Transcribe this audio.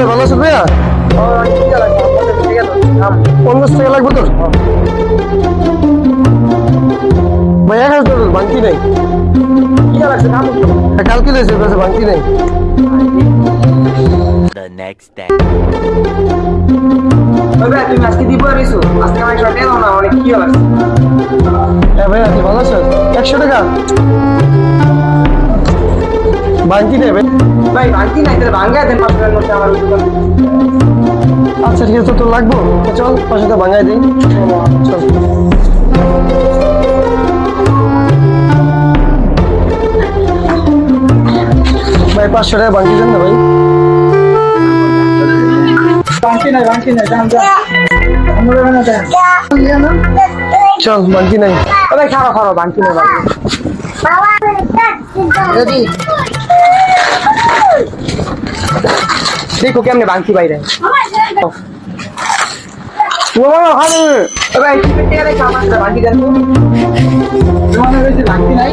ভালো আছো ভাইয়া? 50 টাকা লাগবে তোর ভাইয়া? বাংকি নেই, কালকে দিয়েছে বাংকি নেই। The next day. তুমি আজকে দিব আরিসু আজকে আমি শর্টে দাও না অনেক কি লাগছে। হ্যাঁ ভাইয়া তুই ভালো আছো? 100 টাকা বাংকি নেই ভাই বাকি নাই তাহলে ভাঙ্গায় দেন 500 টাকার মধ্যে আমার দোকান। আচ্ছা ঠিক আছে, তোর লাগবো চল 500 টাকা ভাঙাই দিই চল। ভাই 500 টাকা বাংকি দেন না ভাই। বাকি নাই দাম দাম আমরা না দেন চল বাংকি নাই। ভাই খারাপ বাকি নাই বাকি যদি দেখো কেমনে বাকি বাইরে ও হারে ভাই কি পেটে রে কামাস বাকি দেন তোমার কাছে বাকি নাই